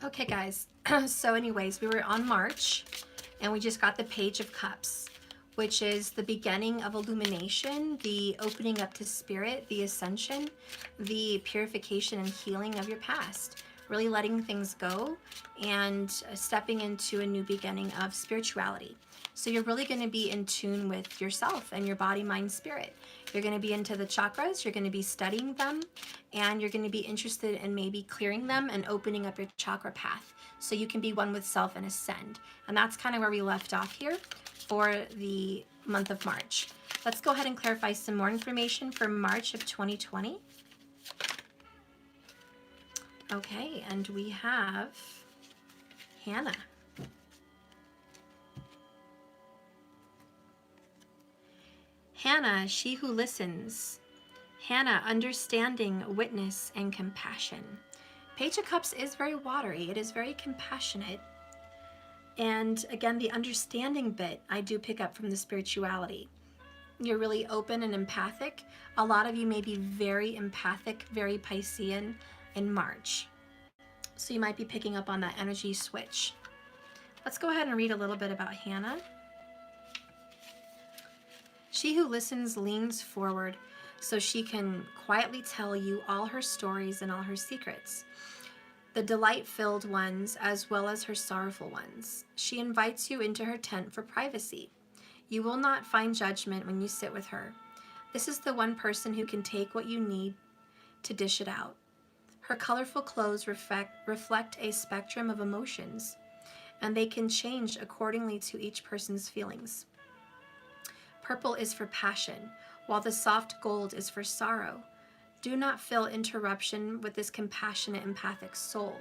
Okay, guys. So anyways, we were on March and we just got the Page of Cups, which is the beginning of illumination, the opening up to spirit, the ascension, the purification and healing of your past, really letting things go and stepping into a new beginning of spirituality. So you're really going to be in tune with yourself and your body, mind, spirit. You're going to be into the chakras, you're going to be studying them, and you're going to be interested in maybe clearing them and opening up your chakra path so you can be one with self and ascend. And that's kind of where we left off here for the month of March. Let's go ahead and clarify some more information for March of 2020. Okay, and we have Hannah. Hannah, she who listens. Hannah, understanding, witness, and compassion. Page of Cups is very watery. It is very compassionate. And again, the understanding bit I do pick up from the spirituality. You're really open and empathic. A lot of you may be very empathic, very Piscean in March. So you might be picking up on that energy switch. Let's go ahead and read a little bit about Hannah. She who listens leans forward so she can quietly tell you all her stories and all her secrets, the delight-filled ones as well as her sorrowful ones. She invites you into her tent for privacy. You will not find judgment when you sit with her. This is the one person who can take what you need to dish it out. Her colorful clothes reflect a spectrum of emotions, and they can change accordingly to each person's feelings. Purple is for passion, while the soft gold is for sorrow. Do not feel interruption with this compassionate, empathic soul.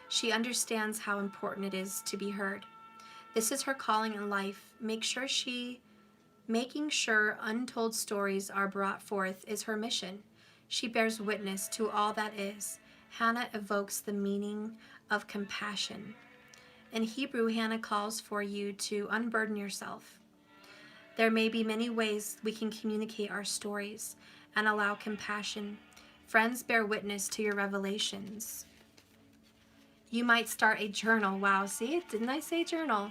She understands how important it is to be heard. This is her calling in life. Making sure untold stories are brought forth is her mission. She bears witness to all that is. Hannah evokes the meaning of compassion. In Hebrew, Hannah calls for you to unburden yourself. There may be many ways we can communicate our stories and allow compassion. Friends bear witness to your revelations. You might start a journal. Wow, see, didn't I say journal?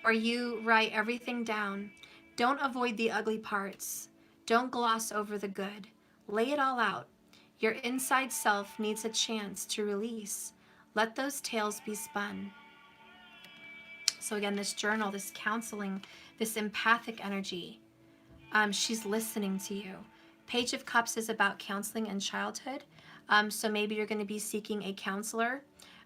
Or you write everything down. Don't avoid the ugly parts. Don't gloss over the good. Lay it all out. Your inside self needs a chance to release. Let those tales be spun. So again, this journal, this counseling, this empathic energy, she's listening to you. Page of Cups is about counseling and childhood. So maybe you're going to be seeking a counselor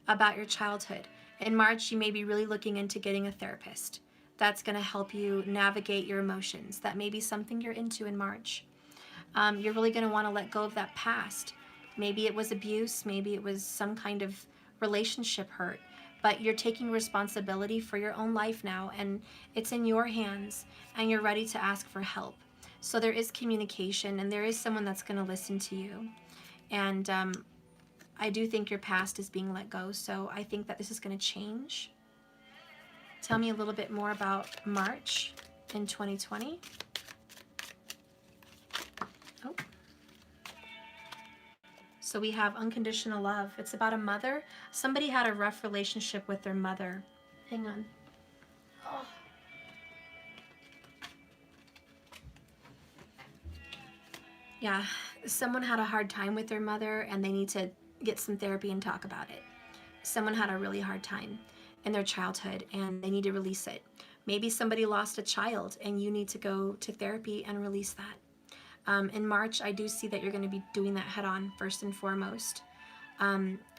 about your childhood. In March, you may be really looking into getting a therapist. That's going to help you navigate your emotions. That may be something you're into in March. You're really going to want to let go of that past. Maybe it was abuse. Maybe it was some kind of relationship hurt. But you're taking responsibility for your own life now, and it's in your hands, and you're ready to ask for help. So there is communication, and there is someone that's going to listen to you. And I do think your past is being let go, so I think that this is going to change. Tell me a little bit more about March in 2020. Oh. So we have unconditional love. It's about a mother. Somebody had a rough relationship with their mother. Hang on. Oh. Yeah, someone had a hard time with their mother and they need to get some therapy and talk about it. Someone had a really hard time in their childhood and they need to release it. Maybe somebody lost a child and you need to go to therapy and release that. In March, I do see that you're going to be doing that head on first and foremost.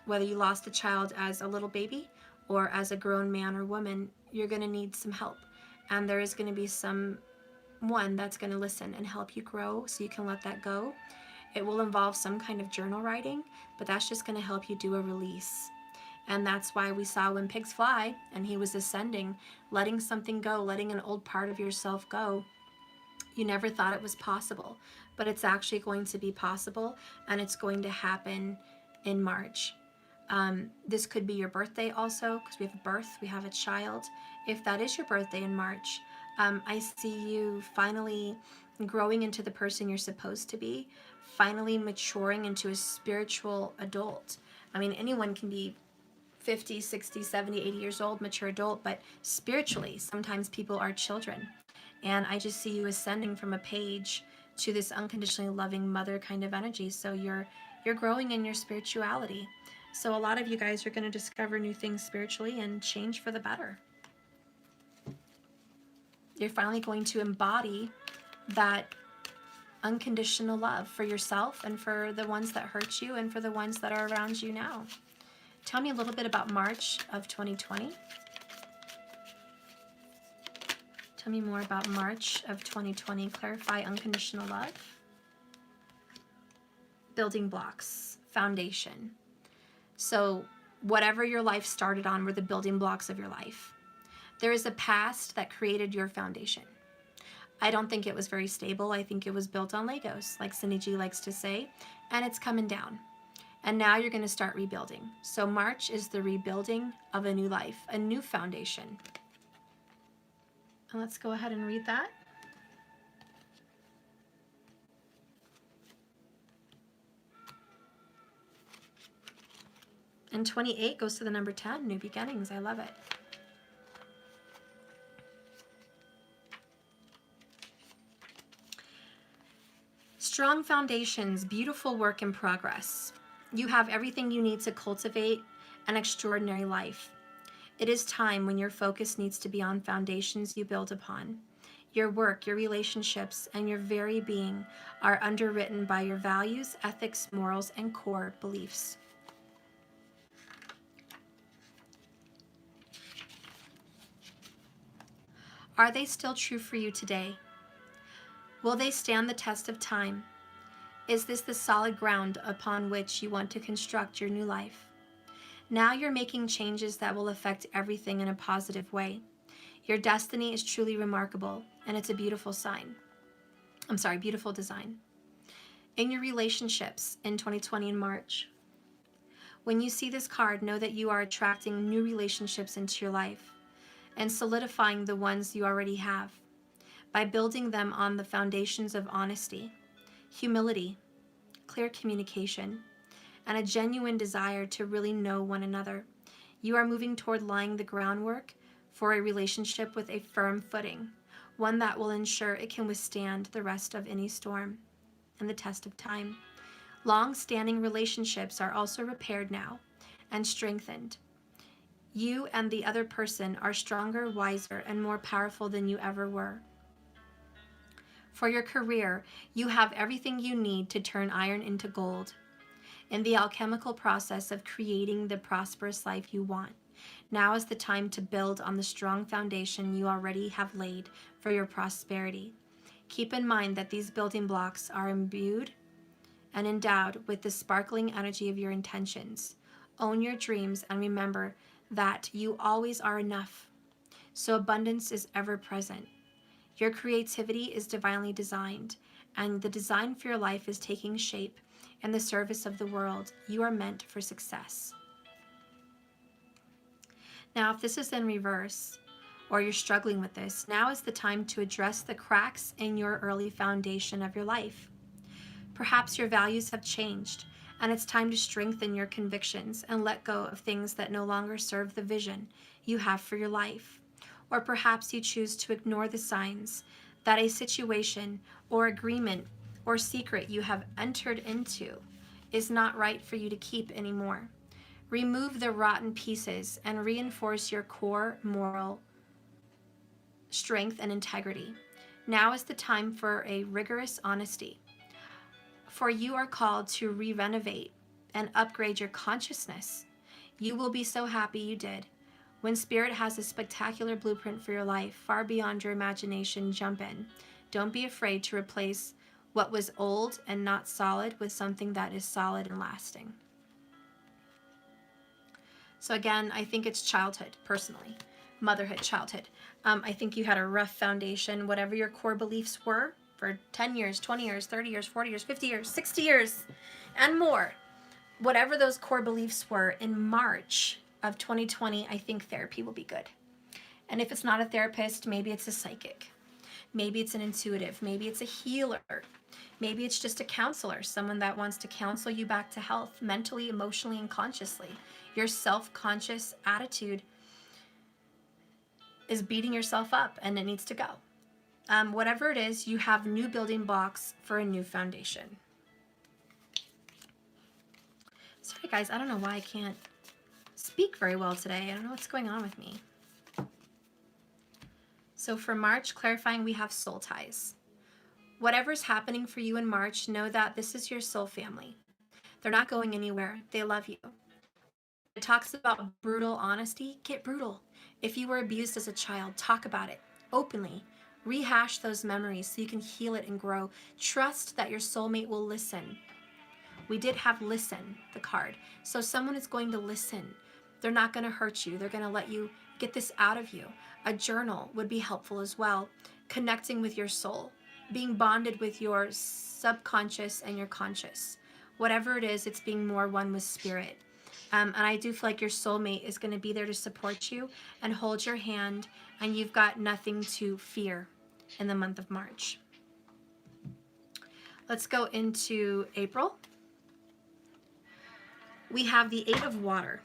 Whether you lost a child as a little baby or as a grown man or woman, you're going to need some help. And there is going to be someone that's going to listen and help you grow so you can let that go. It will involve some kind of journal writing, but that's just going to help you do a release. And that's why we saw when pigs fly and he was ascending, letting something go, letting an old part of yourself go. You never thought it was possible, but it's actually going to be possible, and it's going to happen in March. This could be your birthday also, because we have a birth, we have a child. If that is your birthday in March, I see you finally growing into the person you're supposed to be, finally maturing into a spiritual adult. I mean, anyone can be 50, 60, 70, 80 years old, mature adult, but spiritually, sometimes people are children. And I just see you ascending from a page to this unconditionally loving mother kind of energy. So you're growing in your spirituality. So a lot of you guys are going to discover new things spiritually and change for the better. You're finally going to embody that unconditional love for yourself and for the ones that hurt you and for the ones that are around you now. Tell me a little bit about March of 2020. Tell me more about March of 2020. Clarify unconditional love. Building blocks, foundation. So whatever your life started on were the building blocks of your life. There is a past that created your foundation. I don't think it was very stable. I think it was built on Legos, like Cindy G likes to say, and it's coming down. And now you're going to start rebuilding. So March is the rebuilding of a new life, a new foundation. And let's go ahead and read that. And 28 goes to the number 10, new beginnings. I love it. Strong foundations, beautiful work in progress. You have everything you need to cultivate an extraordinary life. It is time when your focus needs to be on foundations you build upon. Your work, your relationships, and your very being are underwritten by your values, ethics, morals, and core beliefs. Are they still true for you today? Will they stand the test of time? Is this the solid ground upon which you want to construct your new life? Now you're making changes that will affect everything in a positive way. Your destiny is truly remarkable, and it's a beautiful beautiful design. In your relationships in 2020 in March, when you see this card, know that you are attracting new relationships into your life and solidifying the ones you already have by building them on the foundations of honesty, humility, clear communication, and a genuine desire to really know one another. You are moving toward laying the groundwork for a relationship with a firm footing, one that will ensure it can withstand the rest of any storm and the test of time. Long-standing relationships are also repaired now and strengthened. You and the other person are stronger, wiser, and more powerful than you ever were. For your career, you have everything you need to turn iron into gold in the alchemical process of creating the prosperous life you want. Now is the time to build on the strong foundation you already have laid for your prosperity. Keep in mind that these building blocks are imbued and endowed with the sparkling energy of your intentions. Own your dreams and remember that you always are enough, so abundance is ever present. Your creativity is divinely designed, and the design for your life is taking shape in the service of the world. You are meant for success. Now, if this is in reverse, or you're struggling with this, now is the time to address the cracks in your early foundation of your life. Perhaps your values have changed, and it's time to strengthen your convictions and let go of things that no longer serve the vision you have for your life. Or perhaps you choose to ignore the signs that a situation or agreement or secret you have entered into is not right for you to keep anymore. Remove the rotten pieces and reinforce your core moral strength and integrity. Now is the time for a rigorous honesty. For you are called to re-renovate and upgrade your consciousness. You will be so happy you did. When Spirit has a spectacular blueprint for your life, far beyond your imagination, jump in. Don't be afraid to replace what was old and not solid with something that is solid and lasting. So again, I think it's childhood, personally. Motherhood, childhood. I think you had a rough foundation, whatever your core beliefs were, for 10 years, 20 years, 30 years, 40 years, 50 years, 60 years, and more. Whatever those core beliefs were, in March of 2020, I think therapy will be good. And if it's not a therapist, maybe it's a psychic. Maybe it's an intuitive. Maybe it's a healer. Maybe it's just a counselor, someone that wants to counsel you back to health mentally, emotionally, and consciously. Your self-conscious attitude is beating yourself up and it needs to go. Whatever it is, you have new building blocks for a new foundation. Sorry guys, I don't know why I can't speak very well today. I don't know what's going on with me. So for March, clarifying, we have soul ties. Whatever's happening for you in March, know that this is your soul family. They're not going anywhere. They love you. It talks about brutal honesty. Get brutal. If you were abused as a child, talk about it openly. Rehash those memories so you can heal it and grow. Trust that your soulmate will listen. We did have listen, the card. So someone is going to listen. They're not going to hurt you. They're going to let you get this out of you. A journal would be helpful as well. Connecting with your soul. Being bonded with your subconscious and your conscious. Whatever it is, it's being more one with spirit. And I do feel like your soulmate is going to be there to support you and hold your hand, and you've got nothing to fear in the month of March. Let's go into April. We have the Eight of Water,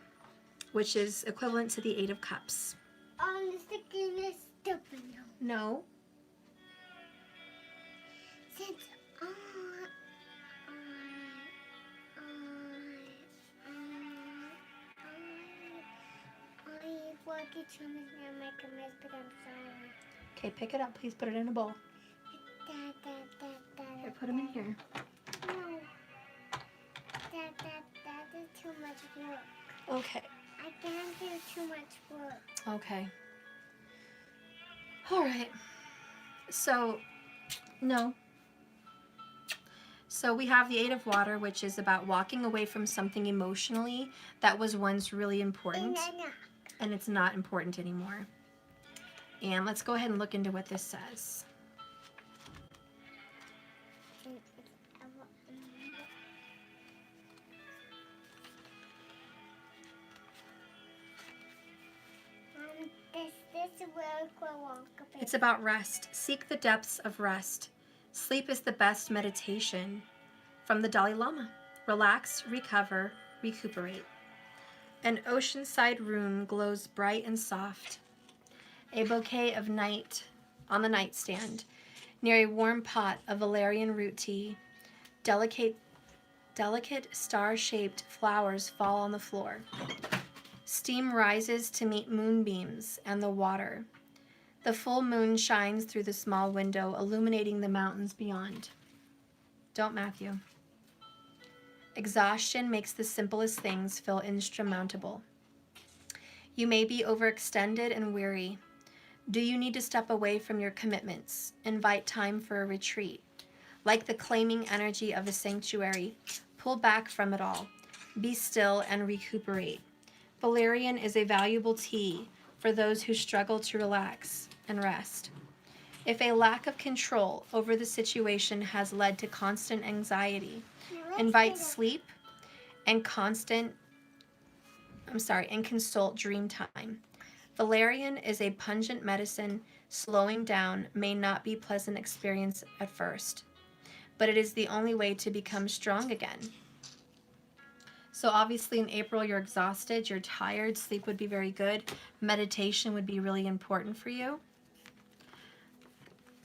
which is equivalent to the Eight of Cups. The sticking is stupid. No. Since I wanted to make a mess, but I'm sorry. Okay, pick it up. Please put it in a bowl. Here, put them in here. No. That is too much work. Okay. I can't do too much work. Okay. All right. So, no. So we have the Eight of Water, which is about walking away from something emotionally that was once really important, and it's not important anymore. And let's go ahead and look into what this says. It's about rest. Seek the depths of rest. Sleep is the best meditation. From the Dalai Lama. Relax, recover, recuperate. An oceanside room glows bright and soft. A bouquet of night on the nightstand. Near a warm pot of valerian root tea. Delicate star-shaped flowers fall on the floor. Steam rises to meet moonbeams and the water. The full moon shines through the small window, illuminating the mountains beyond. Don't, Matthew. Exhaustion makes the simplest things feel insurmountable. You may be overextended and weary. Do you need to step away from your commitments? Invite time for a retreat. Like the claiming energy of a sanctuary, pull back from it all. Be still and recuperate. Valerian is a valuable tea for those who struggle to relax and rest. If a lack of control over the situation has led to constant anxiety, invite sleep and consult dream time. Valerian is a pungent medicine. Slowing down may not be a pleasant experience at first, but it is the only way to become strong again. So obviously in April, you're exhausted, you're tired, sleep would be very good. Meditation would be really important for you.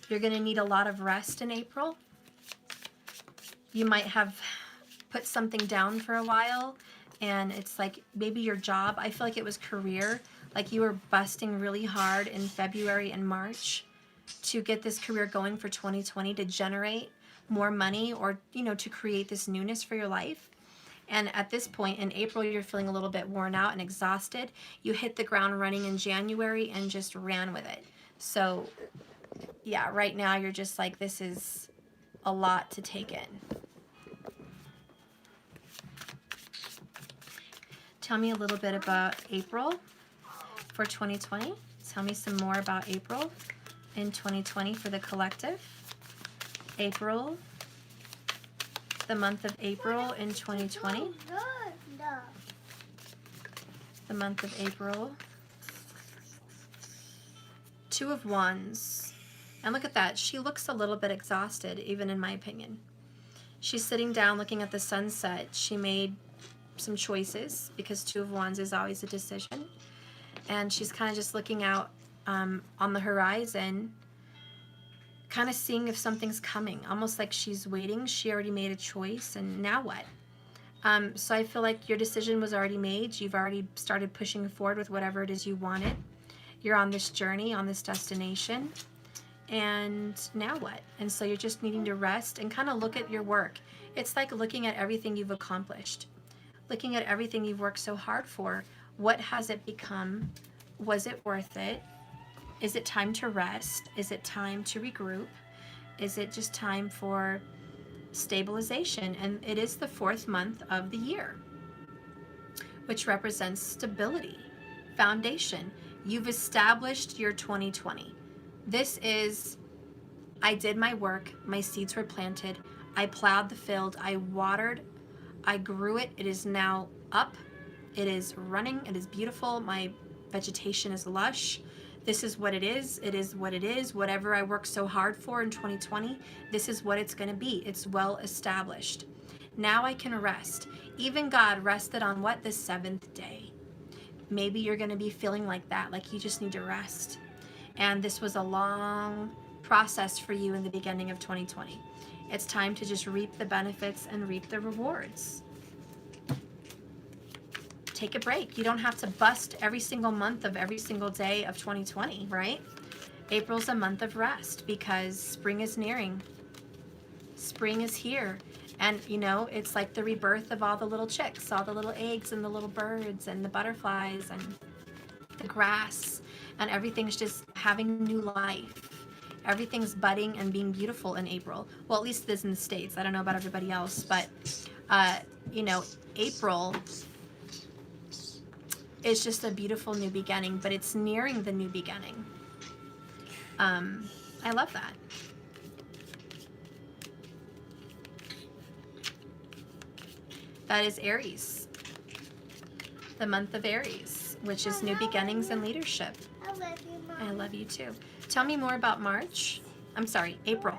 You're going to need a lot of rest in April. You might have put something down for a while, and it's like maybe your job, I feel like it was career, like you were busting really hard in February and March to get this career going for 2020 to generate more money or, you know, to create this newness for your life. And at this point in April, you're feeling a little bit worn out and exhausted. You hit the ground running in January and just ran with it. So yeah, right now you're just like, this is a lot to take in. Tell me a little bit about April for 2020. Tell me some more about April in 2020 for the collective. April, the month of April in 2020. The month of April. Two of Wands. And look at that. She looks a little bit exhausted, even in my opinion. She's sitting down looking at the sunset. She made some choices because Two of Wands is always a decision. And she's kind of just looking out on the horizon, kind of seeing if something's coming, almost like she's waiting. She already made a choice, and now what? So I feel like your decision was already made. You've already started pushing forward with whatever it is you wanted. You're on this journey, on this destination. And now what? And so you're just needing to rest and kind of look at your work. It's like looking at everything you've accomplished, looking at everything you've worked so hard for. What has it become? Was it worth it? Is it time to rest? Is it time to regroup? Is it just time for stabilization? And it is the 4th month of the year, which represents stability, foundation. You've established your 2020. This is, I did my work, my seeds were planted, I plowed the field, I watered, I grew it, it is now up, it is running, it is beautiful, my vegetation is lush. This is what it is what it is. Whatever I worked so hard for in 2020, this is what it's going to be. It's well established. Now I can rest. Even God rested on what? The 7th day. Maybe you're going to be feeling like that, like you just need to rest. And this was a long process for you in the beginning of 2020. It's time to just reap the benefits and reap the rewards. Take a break. You don't have to bust every single month of every single day of 2020, right? April's a month of rest because spring is nearing. Spring is here. And, you know, it's like the rebirth of all the little chicks, all the little eggs and the little birds and the butterflies and the grass. And everything's just having new life. Everything's budding and being beautiful in April. Well, at least it is in the States. I don't know about everybody else. But, you know, April is just a beautiful new beginning, but it's nearing the new beginning. I love that. That is Aries, the month of Aries, which is new beginnings and leadership. I love you, Mom. I love you too. Tell me more about March. I'm sorry, April.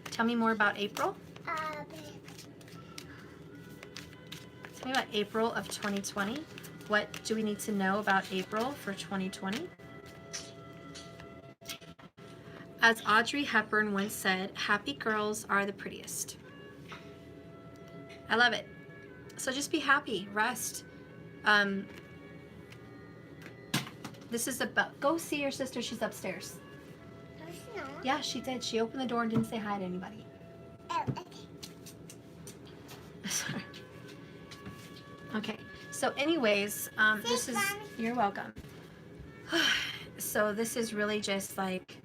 Tell me more about April. Tell me about April of 2020. What do we need to know about April for 2020? As Audrey Hepburn once said, happy girls are the prettiest. I love it. So just be happy, rest. This is about, go see your sister, she's upstairs. No, she's not. Yeah, she did. She opened the door and didn't say hi to anybody. Oh, okay. Sorry. Okay. So anyways, this is, Mommy. you're welcome. So this is really just like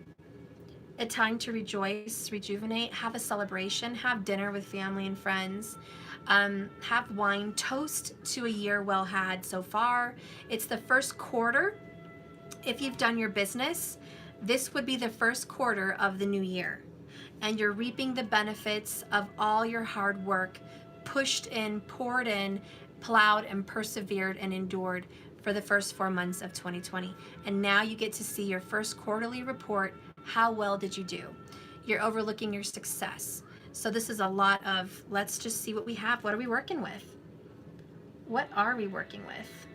a time to rejoice, rejuvenate, have a celebration, have dinner with family and friends, have wine, toast to a year well had so far. It's the first quarter. If you've done your business, this would be the first quarter of the new year. And you're reaping the benefits of all your hard work, pushed in, poured in, plowed and persevered and endured for the first 4 months of 2020. And now you get to see your first quarterly report. How well did you do? You're overlooking your success. So this is a lot of, let's just see what we have. What are we working with? What are we working with?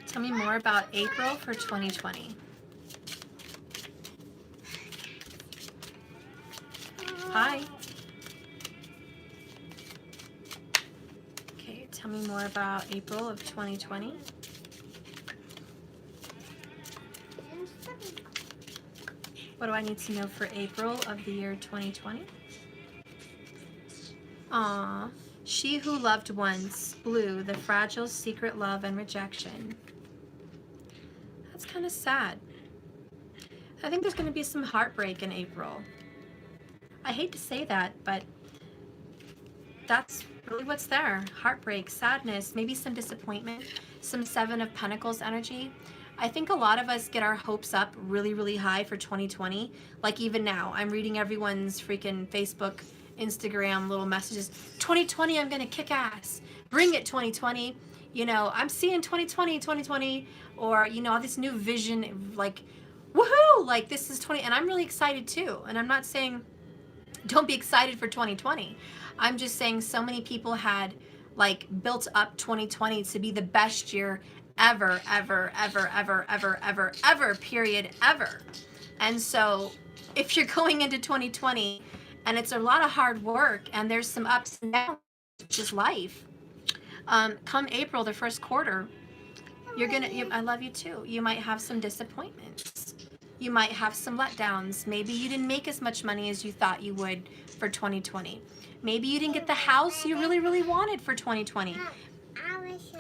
Tell me more about April for 2020. Hi. Okay, tell me more about April of 2020. What do I need to know for April of the year 2020? Aw, she who loved once, blue, the fragile secret love and rejection. That's kind of sad. I think there's going to be some heartbreak in April. I hate to say that, but that's really what's there. Heartbreak, sadness, maybe some disappointment, some 7 of Pentacles energy. I think a lot of us get our hopes up really, really high for 2020. Like even now, I'm reading everyone's freaking Facebook Instagram little messages. 2020, I'm going to kick ass. Bring it, 2020. I'm seeing 2020, 2020, or, all this new vision, like, woohoo, like this is 20, and I'm really excited too. And I'm not saying don't be excited for 2020. I'm just saying so many people had like built up 2020 to be the best year ever, ever, ever, ever, ever, ever, ever, period, ever. And so if you're going into 2020 and it's a lot of hard work and there's some ups and downs, just life. Come April, the first quarter, I love you too. You might have some disappointments. You might have some letdowns. Maybe you didn't make as much money as you thought you would for 2020. Maybe you didn't get the house you really, really wanted for 2020.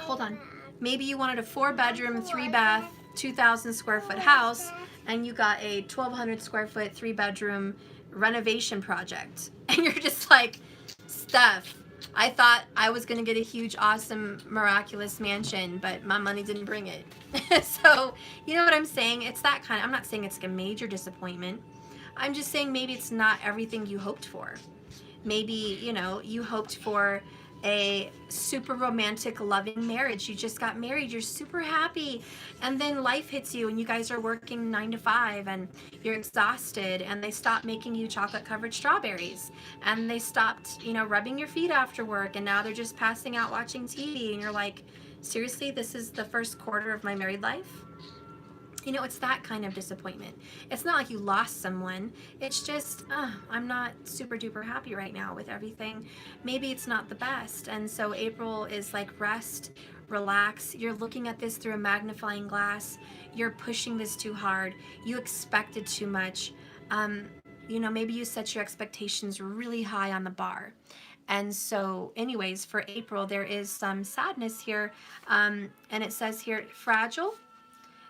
Hold on. Maybe you wanted a 4-bedroom, 3-bath, 2,000 square foot house, and you got a 1,200 square foot, 3-bedroom renovation project. And you're just like, Steph, I thought I was going to get a huge, awesome, miraculous mansion, but my money didn't bring it. So, you know what I'm saying? It's that kind of, I'm not saying it's a major disappointment. I'm just saying maybe it's not everything you hoped for. Maybe, you hoped for a super romantic, loving marriage. You just got married. You're super happy. And then life hits you and you guys are working 9 to 5 and you're exhausted and they stopped making you chocolate covered strawberries and they stopped, rubbing your feet after work and now they're just passing out watching TV and you're like, seriously, this is the first quarter of my married life? It's that kind of disappointment. It's not like you lost someone. It's just, I'm not super duper happy right now with everything. Maybe it's not the best. And so April is like rest, relax. You're looking at this through a magnifying glass. You're pushing this too hard. You expected too much. Maybe you set your expectations really high on the bar. And so anyways, for April, there is some sadness here. And it says here, fragile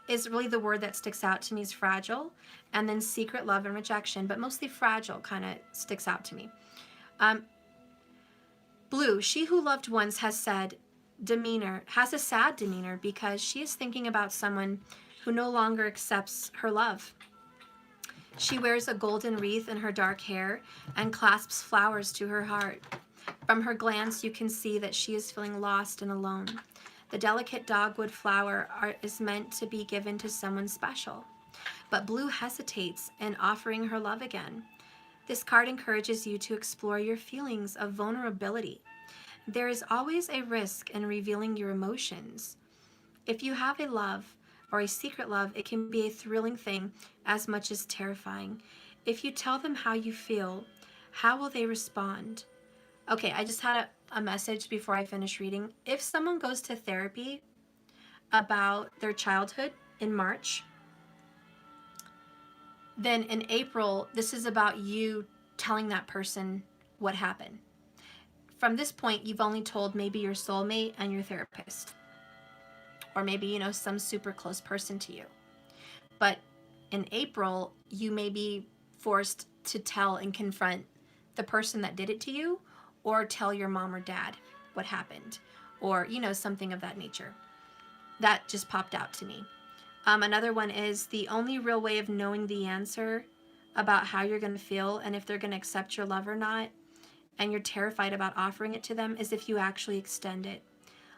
is really the word that sticks out to me, is fragile, and then secret love and rejection, but mostly fragile kind of sticks out to me. Blue, she who loved once has a sad demeanor because she is thinking about someone who no longer accepts her love. She wears a golden wreath in her dark hair and clasps flowers to her heart. From her glance, you can see that she is feeling lost and alone. The delicate dogwood flower is meant to be given to someone special. But Blue hesitates in offering her love again. This card encourages you to explore your feelings of vulnerability. There is always a risk in revealing your emotions. If you have a love or a secret love, it can be a thrilling thing as much as terrifying. If you tell them how you feel, how will they respond? Okay, I just had a message before I finish reading. If someone goes to therapy about their childhood in March, then in April, this is about you telling that person what happened. From this point, you've only told maybe your soulmate and your therapist, or maybe, some super close person to you. But in April, you may be forced to tell and confront the person that did it to you, or tell your mom or dad what happened, or, something of that nature. That just popped out to me. Another one is the only real way of knowing the answer about how you're going to feel and if they're going to accept your love or not, and you're terrified about offering it to them, is if you actually extend it.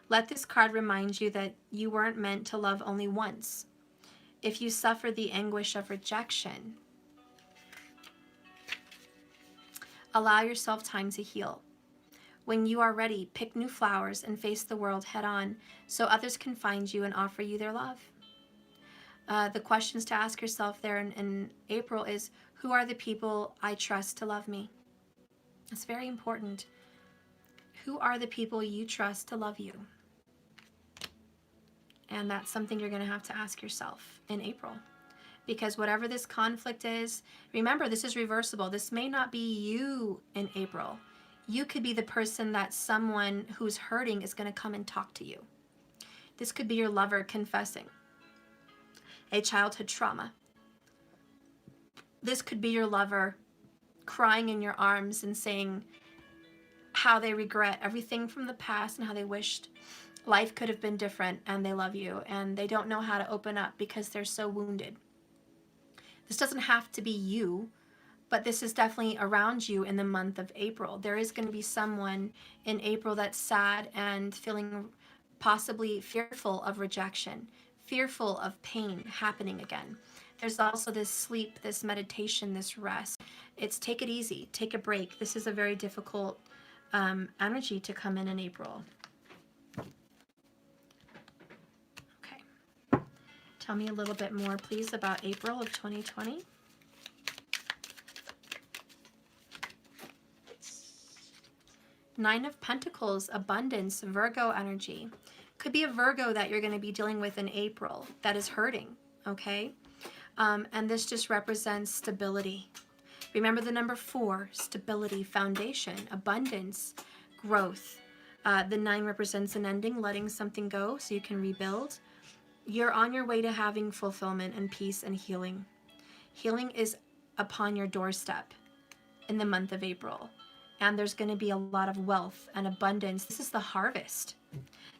Let this card remind you that you weren't meant to love only once. If you suffer the anguish of rejection, allow yourself time to heal. When you are ready, pick new flowers and face the world head on so others can find you and offer you their love. The questions to ask yourself there in April is, who are the people I trust to love me? It's very important. Who are the people you trust to love you? And that's something you're going to have to ask yourself in April. Because whatever this conflict is, remember, this is reversible. This may not be you in April. You could be the person that someone who's hurting is going to come and talk to you. This could be your lover confessing a childhood trauma. This could be your lover crying in your arms and saying how they regret everything from the past and how they wished life could have been different, and they love you and they don't know how to open up because they're so wounded. This doesn't have to be you, but this is definitely around you in the month of April. There is going to be someone in April that's sad and feeling possibly fearful of rejection, fearful of pain happening again. There's also this sleep, this meditation, this rest. It's take it easy, take a break. This is a very difficult energy to come in April. Okay. Tell me a little bit more, please, about April of 2020. Nine of Pentacles, abundance, Virgo energy. Could be a Virgo that you're going to be dealing with in April that is hurting, okay? And this just represents stability. Remember the number 4, stability, foundation, abundance, growth. The 9 represents an ending, letting something go so you can rebuild. You're on your way to having fulfillment and peace and healing. Healing is upon your doorstep in the month of April. And there's going to be a lot of wealth and abundance. This is the harvest.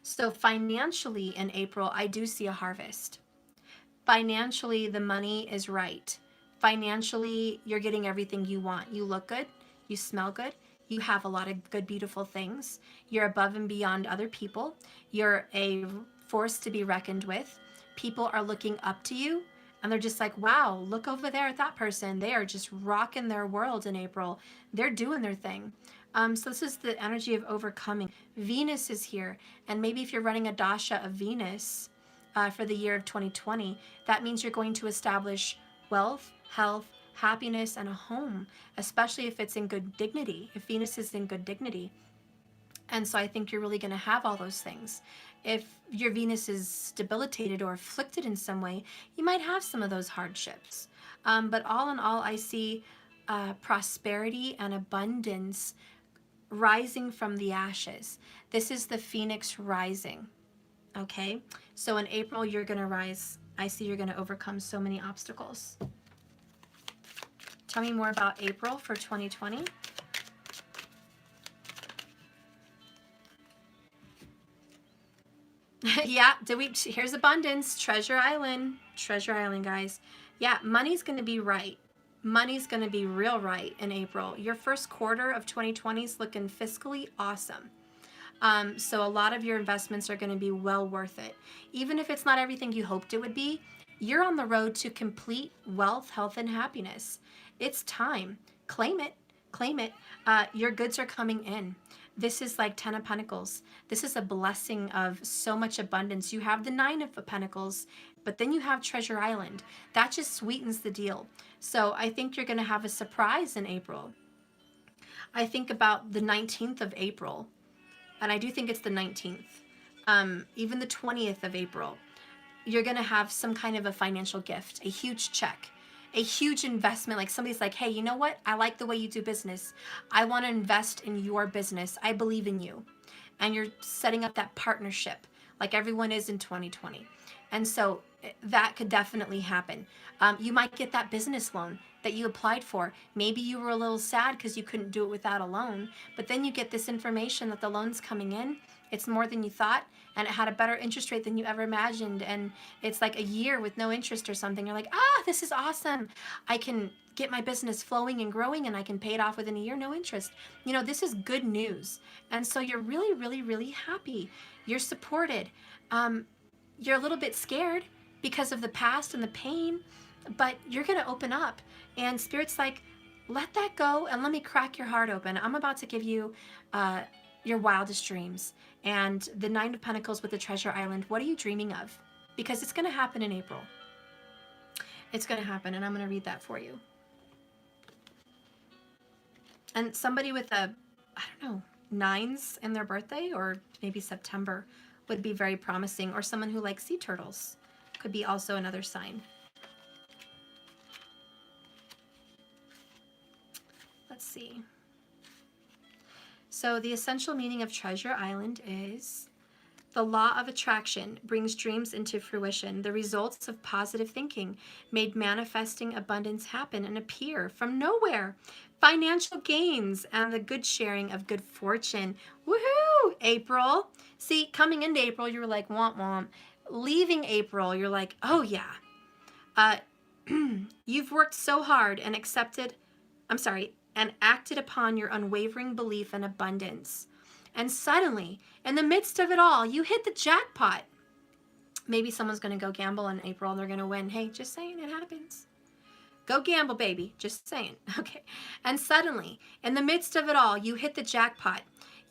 So financially in April, I do see a harvest. Financially, the money is right. Financially, you're getting everything you want. You look good. You smell good. You have a lot of good, beautiful things. You're above and beyond other people. You're a force to be reckoned with. People are looking up to you. And they're just like, wow, look over there at that person. They are just rocking their world in April. They're doing their thing. So this is the energy of overcoming. Venus is here. And maybe if you're running a dasha of Venus for the year of 2020, that means you're going to establish wealth, health, happiness, and a home, especially if it's in good dignity, if Venus is in good dignity. And so I think you're really going to have all those things. If your Venus is debilitated or afflicted in some way, you might have some of those hardships. But all in all, I see prosperity and abundance rising from the ashes. This is the phoenix rising. Okay? So in April, you're going to rise. I see you're going to overcome so many obstacles. Tell me more about April for 2020. Yeah, here's abundance, Treasure Island, guys. Yeah, money's going to be right. Money's going to be real right in April. Your first quarter of 2020 is looking fiscally awesome. So a lot of your investments are going to be well worth it. Even if it's not everything you hoped it would be, you're on the road to complete wealth, health, and happiness. It's time. Claim it. Claim it. Your goods are coming in. This is like 10 of Pentacles. This is a blessing of so much abundance. You have the 9 of Pentacles, but then you have Treasure Island. That just sweetens the deal. So I think you're going to have a surprise in April. I think about the 19th of April, and I do think it's the 19th, even the 20th of April. You're going to have some kind of a financial gift, a huge check, a huge investment. Like somebody's like, hey, you know what? I like the way you do business. I want to invest in your business. I believe in you. And you're setting up that partnership like everyone is in 2020. And so that could definitely happen. You might get that business loan that you applied for. Maybe you were a little sad because you couldn't do it without a loan, but then you get this information that the loan's coming in. It's more than you thought, and it had a better interest rate than you ever imagined, and it's like a year with no interest or something. You're like, this is awesome. I can get my business flowing and growing, and I can pay it off within a year, no interest. You know, this is good news. And so you're really, really, really happy. You're supported. You're a little bit scared because of the past and the pain, but you're going to open up. And Spirit's like, let that go and let me crack your heart open. I'm about to give you your wildest dreams. And the 9 of Pentacles with the Treasure Island, what are you dreaming of? Because it's going to happen in April. It's going to happen, and I'm going to read that for you. And somebody with a, I don't know, 9s in their birthday, or maybe September, would be very promising. Or someone who likes sea turtles could be also another sign. Let's see. So the essential meaning of Treasure Island is the law of attraction brings dreams into fruition. The results of positive thinking made manifesting abundance happen and appear from nowhere. Financial gains and the good sharing of good fortune. Woohoo! April. See, coming into April, you were like, womp womp. Leaving April, you're like, oh yeah. You've worked so hard and accepted and acted upon your unwavering belief in abundance. And suddenly, in the midst of it all, you hit the jackpot. Maybe someone's going to go gamble in April and they're going to win. Hey, just saying, it happens. Go gamble, baby. Just saying. Okay. And suddenly, in the midst of it all, you hit the jackpot.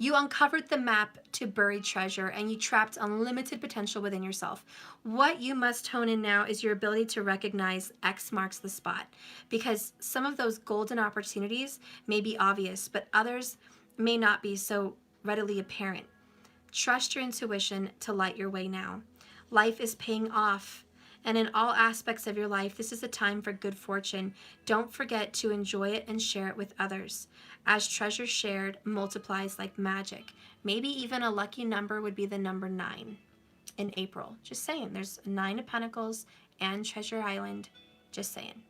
You uncovered the map to buried treasure, and you trapped unlimited potential within yourself. What you must hone in now is your ability to recognize X marks the spot, because some of those golden opportunities may be obvious, but others may not be so readily apparent. Trust your intuition to light your way now. Life is paying off. And in all aspects of your life, this is a time for good fortune. Don't forget to enjoy it and share it with others. As treasure shared multiplies like magic. Maybe even a lucky number would be the number 9 in April. Just saying. There's 9 of Pentacles and Treasure Island. Just saying.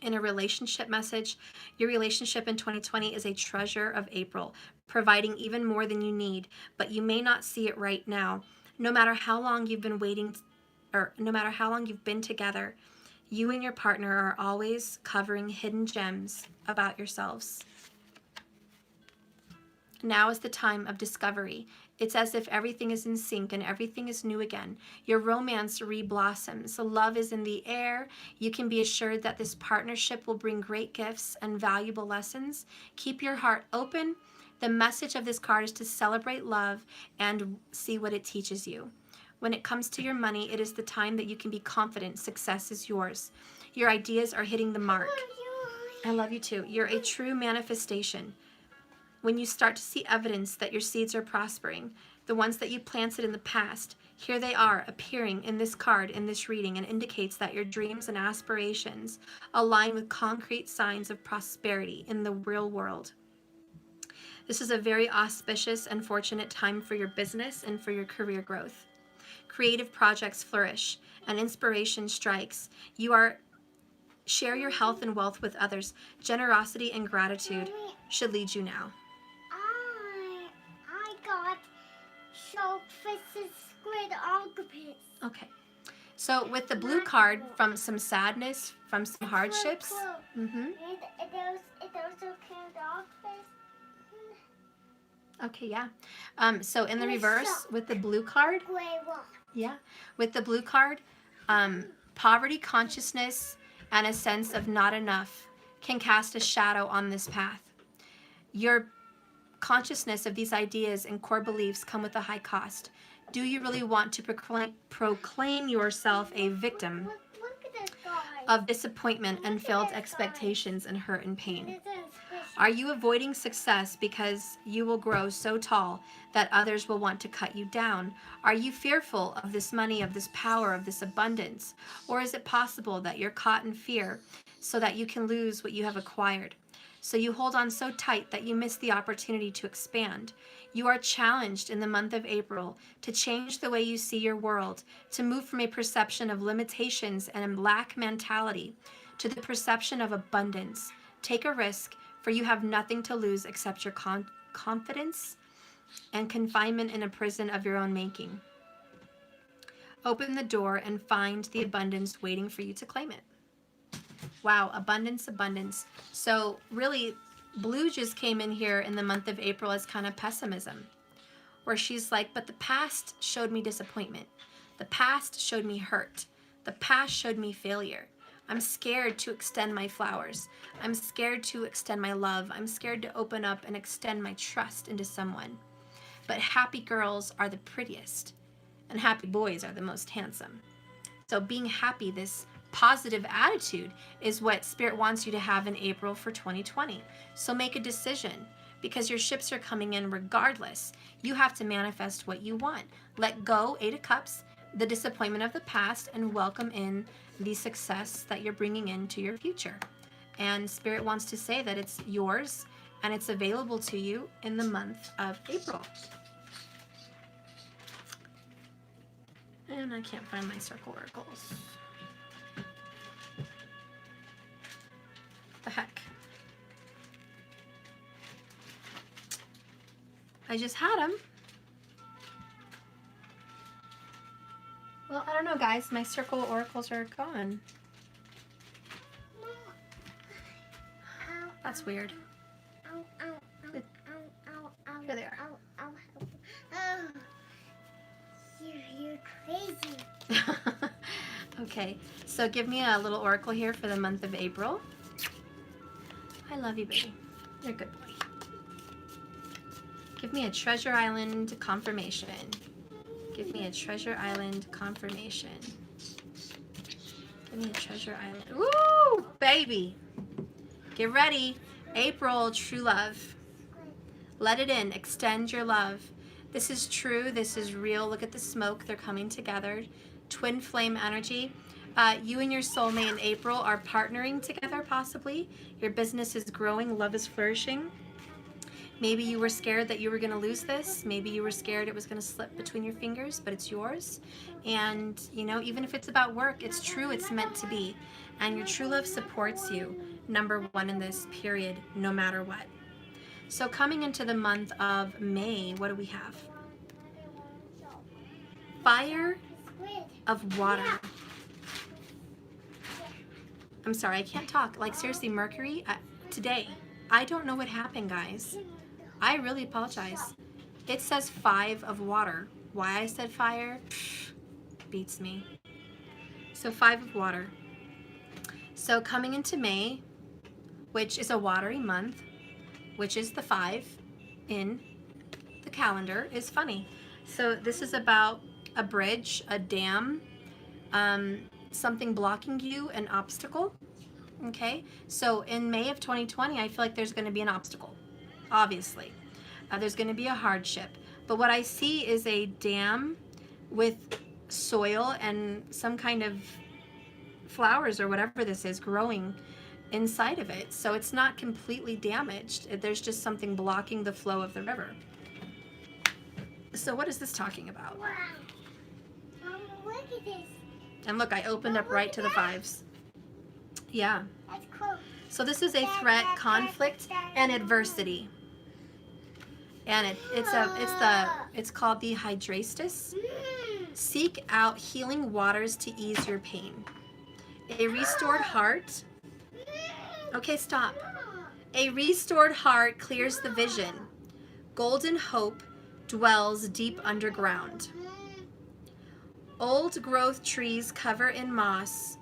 In a relationship message, your relationship in 2020 is a treasure of April, providing even more than you need, but you may not see it right now. No matter how long you've been waiting, or no matter how long you've been together, you and your partner are always covering hidden gems about yourselves. Now is the time of discovery. It's as if everything is in sync and everything is new again. Your romance re-blossoms. Love is in the air. You can be assured that this partnership will bring great gifts and valuable lessons. Keep your heart open. The message of this card is to celebrate love and see what it teaches you. When it comes to your money, it is the time that you can be confident success is yours. Your ideas are hitting the mark. I love you too. You're a true manifestation. When you start to see evidence that your seeds are prospering, the ones that you planted in the past, here they are appearing in this card, in this reading, and indicates that your dreams and aspirations align with concrete signs of prosperity in the real world. This is a very auspicious and fortunate time for your business and for your career growth. Creative projects flourish and inspiration strikes. Share your health and wealth with others. Generosity and gratitude should lead you now. I got shellfish's squid octopus. Okay. So with the blue card, from some sadness, from some hardships. Mm-hmm. It also came octopus. Okay, yeah. So in the reverse, with the blue card, yeah, with the blue card, poverty consciousness and a sense of not enough can cast a shadow on this path. Your consciousness of these ideas and core beliefs come with a high cost. Do you really want to proclaim yourself a victim of disappointment and failed expectations and hurt and pain? Are you avoiding success because you will grow so tall that others will want to cut you down? Are you fearful of this money, of this power, of this abundance? Or is it possible that you're caught in fear so that you can lose what you have acquired? So you hold on so tight that you miss the opportunity to expand. You are challenged in the month of April to change the way you see your world, to move from a perception of limitations and a lack mentality to the perception of abundance. Take a risk, for you have nothing to lose except your confidence and confinement in a prison of your own making. Open the door and find the abundance waiting for you to claim it. Wow, abundance, abundance. So really, blue just came in here in the month of April as kind of pessimism, where she's like, but the past showed me disappointment. The past showed me hurt. The past showed me failure. I'm scared to extend my flowers. I'm scared to extend my love. I'm scared to open up and extend my trust into someone. But happy girls are the prettiest, and happy boys are the most handsome. So being happy, this positive attitude, is what Spirit wants you to have in April for 2020. So make a decision, because your ships are coming in regardless. You have to manifest what you want. Let go, 8 of Cups, the disappointment of the past, and welcome in the success that you're bringing into your future. And Spirit wants to say that it's yours and it's available to you in the month of April. And I can't find my circle oracles. The heck? I just had them. Well, I don't know, guys. My circle oracles are gone. That's weird. Ow, ow, ow, It- ow, ow, ow, Here they are. ow, ow. Oh, you're crazy. Okay, so give me a little oracle here for the month of April. I love you, baby. You're a good boy. Give me a Treasure Island confirmation. Give me a Treasure Island confirmation. Give me a Treasure Island. Woo, baby. Get ready. April, true love. Let it in. Extend your love. This is true. This is real. Look at the smoke. They're coming together. Twin flame energy. You and your soulmate in April are partnering together, possibly. Your business is growing. Love is flourishing. Maybe you were scared that you were going to lose this. Maybe you were scared it was going to slip between your fingers, but it's yours. And, you know, even if it's about work, it's true. It's meant to be. And your true love supports you, number one in this period, no matter what. So coming into the month of May, what do we have? Fire of water. I'm sorry, I can't talk. Like, seriously, Mercury, today, I don't know what happened, guys. I really apologize. It says 5 of water. Why I said fire? Beats me. So 5 of water. So coming into May, which is a watery month, which is the 5 in the calendar, is funny. So this is about a bridge, a dam, something blocking you, an obstacle. Okay, so in May of 2020, I feel like there's going to be an obstacle, obviously. There's going to be a hardship. But what I see is a dam with soil and some kind of flowers or whatever this is growing inside of it. So it's not completely damaged. There's just something blocking the flow of the river. So what is this talking about? Wow. Look at this. And look, I opened up right to the 5s. Yeah. That's cool. So this is a threat, conflict, and adversity. And it's called the Hydrastis. Seek out healing waters to ease your pain. A restored heart. Okay, stop. A restored heart clears the vision. Golden hope dwells deep underground. Old growth trees covered in moss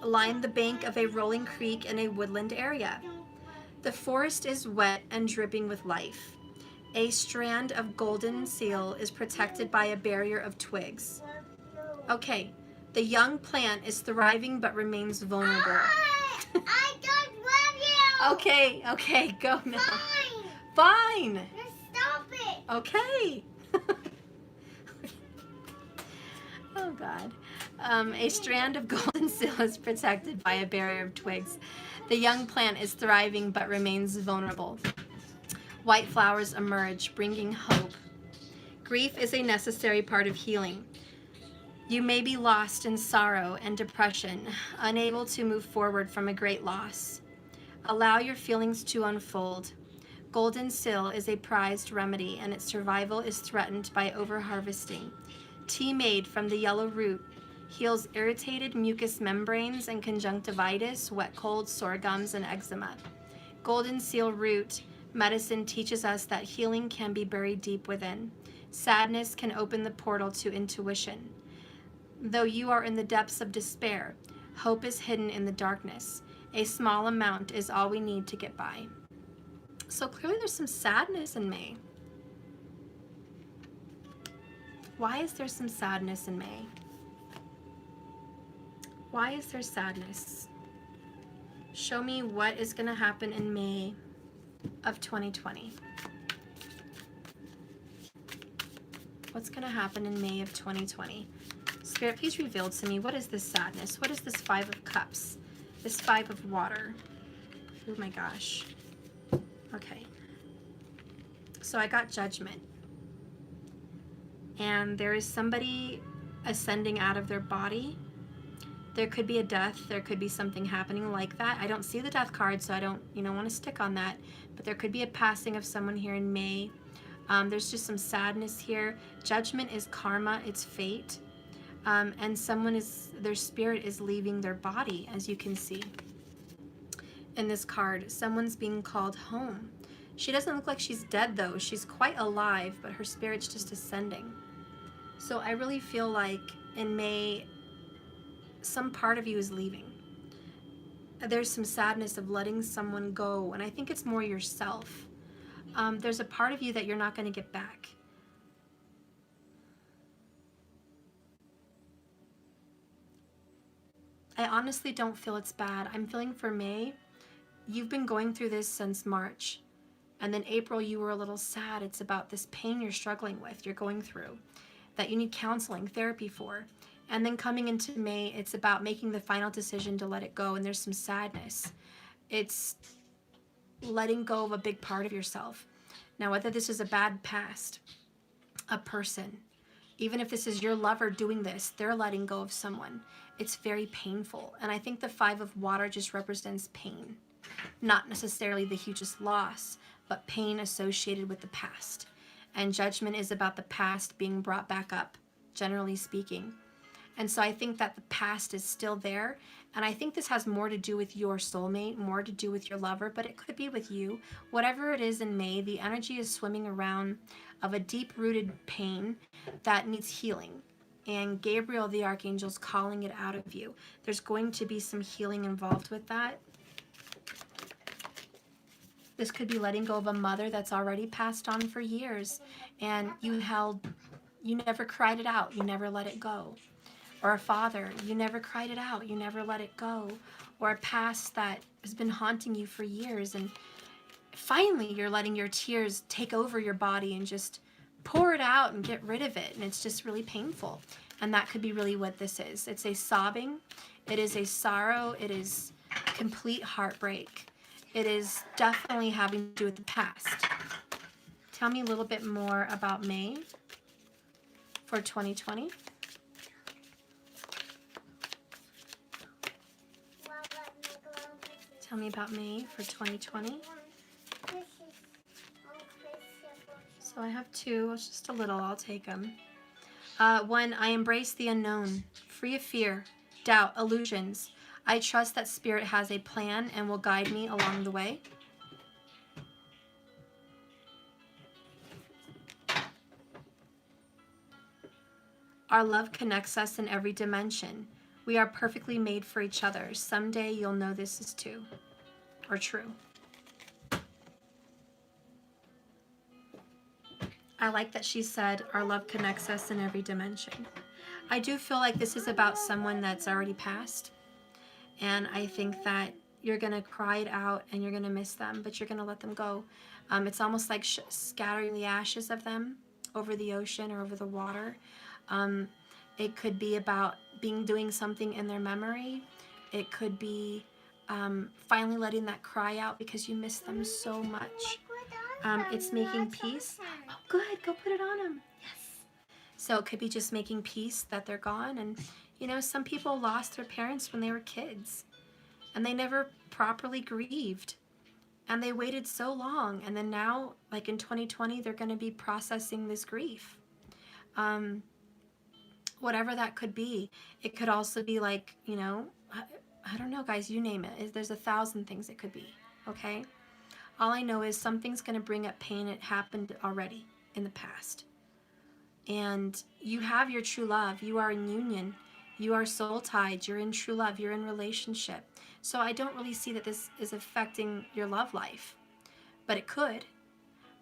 line the bank of a rolling creek in a woodland area. The forest is wet and dripping with life. A strand of golden seal is protected by a barrier of twigs. Okay, the young plant is thriving but remains vulnerable. I don't love you. Okay, go now. Fine. Fine. Just stop it. Okay. Oh, God. A strand of golden seal is protected by a barrier of twigs. The young plant is thriving but remains vulnerable. White flowers emerge, bringing hope. Grief is a necessary part of healing. You may be lost in sorrow and depression, unable to move forward from a great loss. Allow your feelings to unfold. Golden seal is a prized remedy, and its survival is threatened by overharvesting. Tea made from the yellow root heals irritated mucous membranes and conjunctivitis, wet colds, sore gums, and eczema. Golden seal root medicine teaches us that healing can be buried deep within. Sadness can open the portal to intuition. Though you are in the depths of despair, hope is hidden in the darkness. A small amount is all we need to get by. So clearly there's some sadness in May. Why is there some sadness in May? Why is there sadness? Show me what is going to happen in May of 2020. What's going to happen in May of 2020? Spirit, please reveal to me, what is this sadness? What is this 5 of cups? This 5 of water? Oh my gosh. Okay. So I got judgment. And there is somebody ascending out of their body. There could be a death. There could be something happening like that. I don't see the death card, so I don't, want to stick on that. But there could be a passing of someone here in May. There's just some sadness here. Judgment is karma. It's fate. And their spirit is leaving their body, as you can see. in this card. Someone's being called home. She doesn't look like she's dead though. She's quite alive, but her spirit's just ascending. So I really feel like in May, some part of you is leaving. There's some sadness of letting someone go, and I think it's more yourself. There's a part of you that you're not going to get back. I honestly don't feel it's bad. I'm feeling for May, you've been going through this since March. And then April, you were a little sad. It's about this pain you're struggling with, you're going through, that you need counseling, therapy for. And then coming into May, it's about making the final decision to let it go. And there's some sadness. It's letting go of a big part of yourself. Now, whether this is a bad past, a person, even if this is your lover doing this, they're letting go of someone. It's very painful. And I think the 5 of water just represents pain. Not necessarily the hugest loss, but pain associated with the past. And judgment is about the past being brought back up, generally speaking. And so I think that the past is still there. And I think this has more to do with your soulmate, more to do with your lover, but it could be with you. Whatever it is in May, the energy is swimming around of a deep-rooted pain that needs healing. And Gabriel, the archangel, is calling it out of you. There's going to be some healing involved with that. This could be letting go of a mother that's already passed on for years, and you never cried it out, you never let it go. Or a father, you never cried it out, you never let it go. Or a past that has been haunting you for years, and finally you're letting your tears take over your body and just pour it out and get rid of it, and it's just really painful. And that could be really what this is. It's a sobbing, it is a sorrow, it is complete heartbreak. It is definitely having to do with the past. Tell me a little bit more about May for 2020. Tell me about May for 2020. So I have 2, it's just a little, I'll take them. 1, I embrace the unknown, free of fear, doubt, illusions. I trust that Spirit has a plan and will guide me along the way. Our love connects us in every dimension. We are perfectly made for each other. Someday you'll know this is true. I like that she said, our love connects us in every dimension. I do feel like this is about someone that's already passed. And I think that you're going to cry it out and you're going to miss them, but you're going to let them go. It's almost like scattering the ashes of them over the ocean or over the water. It could be about doing something in their memory. It could be finally letting that cry out because you miss them so much. It's making peace. Oh, good. Go put it on them. Yes. So it could be just making peace that they're gone. And, you know, some people lost their parents when they were kids. And they never properly grieved. And they waited so long. And then now, like in 2020, they're going to be processing this grief. Whatever that could be. It could also be like, you know, I don't know, guys, you name it. There's 1,000 things it could be, okay? All I know is something's going to bring up pain. It happened already in the past. And you have your true love. You are in union. You are soul tied. You're in true love. You're in relationship. So I don't really see that this is affecting your love life. But it could.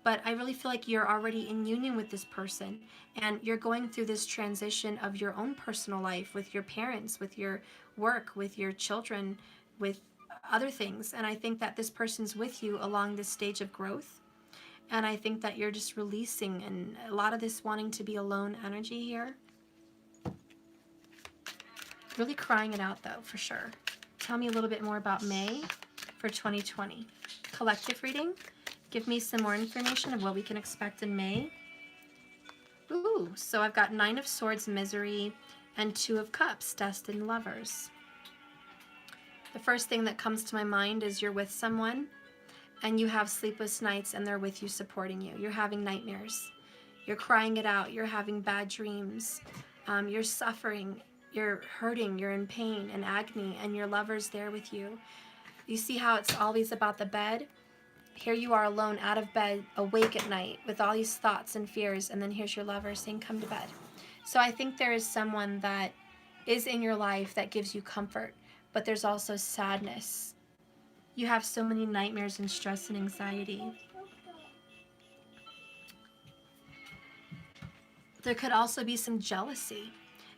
But I really feel like you're already in union with this person. And you're going through this transition of your own personal life with your parents, with your work, with your children, with other things. And I think that this person's with you along this stage of growth. And I think that you're just releasing, and a lot of this wanting to be alone energy here. Really crying it out though, for sure. Tell me a little bit more about May for 2020. Collective reading. Give me some more information of what we can expect in May. Ooh, so I've got 9 of Swords, misery, and 2 of Cups, destined lovers. The first thing that comes to my mind is you're with someone and you have sleepless nights and they're with you, supporting you. You're having nightmares. You're crying it out. You're having bad dreams. You're suffering. You're hurting. You're in pain and agony, and your lover's there with you. You see how it's always about the bed? Here you are alone, out of bed, awake at night with all these thoughts and fears, and then here's your lover saying, come to bed. So I think there is someone that is in your life that gives you comfort, but there's also sadness. You have so many nightmares and stress and anxiety. There could also be some jealousy.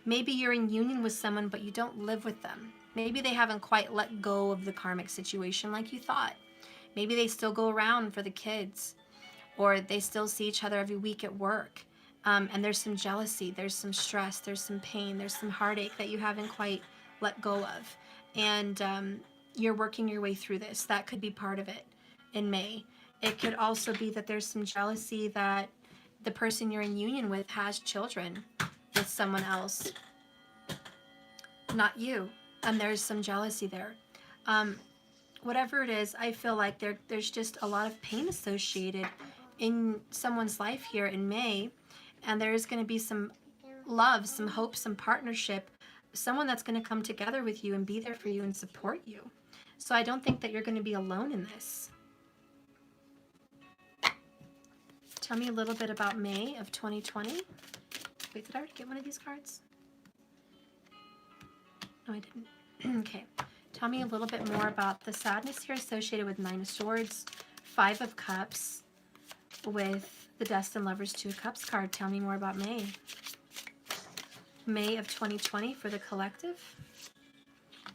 Maybe you're in union with someone, but you don't live with them. Maybe they haven't quite let go of the karmic situation like you thought. Maybe they still go around for the kids, or they still see each other every week at work. And there's some jealousy, there's some stress, there's some pain, there's some heartache that you haven't quite let go of. And you're working your way through this. That could be part of it in May. It could also be that there's some jealousy that the person you're in union with has children with someone else, not you. And there's some jealousy there. Whatever it is, I feel like there's just a lot of pain associated in someone's life here in May. And there's going to be some love, some hope, some partnership, someone that's going to come together with you and be there for you and support you. So I don't think that you're going to be alone in this. Tell me a little bit about May of 2020. Wait, did I already get one of these cards? No, I didn't. Okay. Tell me a little bit more about the sadness here associated with Nine of Swords, Five of Cups, with the Destined Lovers Two of Cups card. Tell me more about May. May of 2020 for the collective. I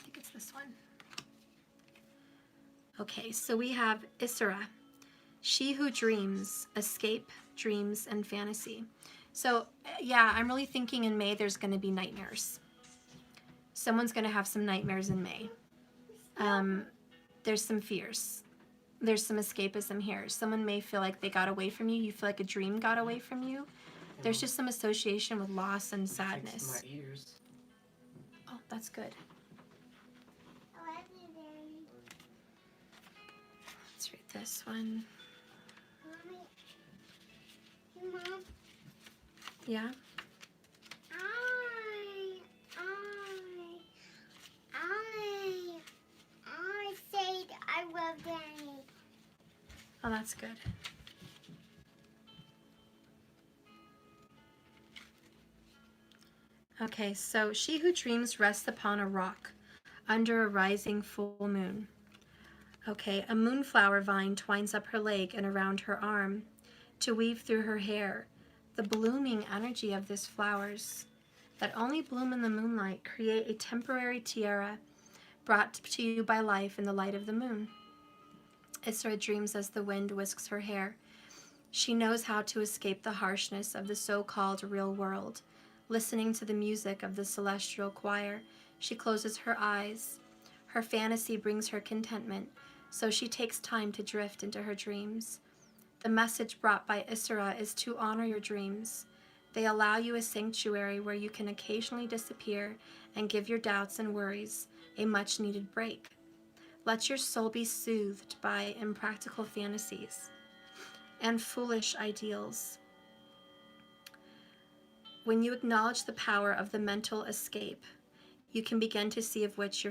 think it's this one. Okay, so we have Isra. She who dreams, escape, dreams, and fantasy. So, yeah, I'm really thinking in May there's going to be nightmares. Someone's going to have some nightmares in May. There's some fears. There's some escapism here. Someone may feel like they got away from you. You feel like a dream got away from you. There's just some association with loss and sadness. My ears. Oh, that's good. I love you, Daddy. Let's read this one. Mommy. Hey, Mom. Yeah? I said I love Daddy. Oh, that's good. Okay, so she who dreams rests upon a rock under a rising full moon. Okay, a moonflower vine twines up her leg and around her arm to weave through her hair. The blooming energy of these flowers that only bloom in the moonlight create a temporary tiara brought to you by life in the light of the moon. Isra dreams as the wind whisks her hair. She knows how to escape the harshness of the so-called real world. Listening to the music of the celestial choir, she closes her eyes. Her fantasy brings her contentment, so she takes time to drift into her dreams. The message brought by Isra is to honor your dreams. They allow you a sanctuary where you can occasionally disappear and give your doubts and worries a much-needed break. Let your soul be soothed by impractical fantasies and foolish ideals. When you acknowledge the power of the mental escape, you can begin to see of which your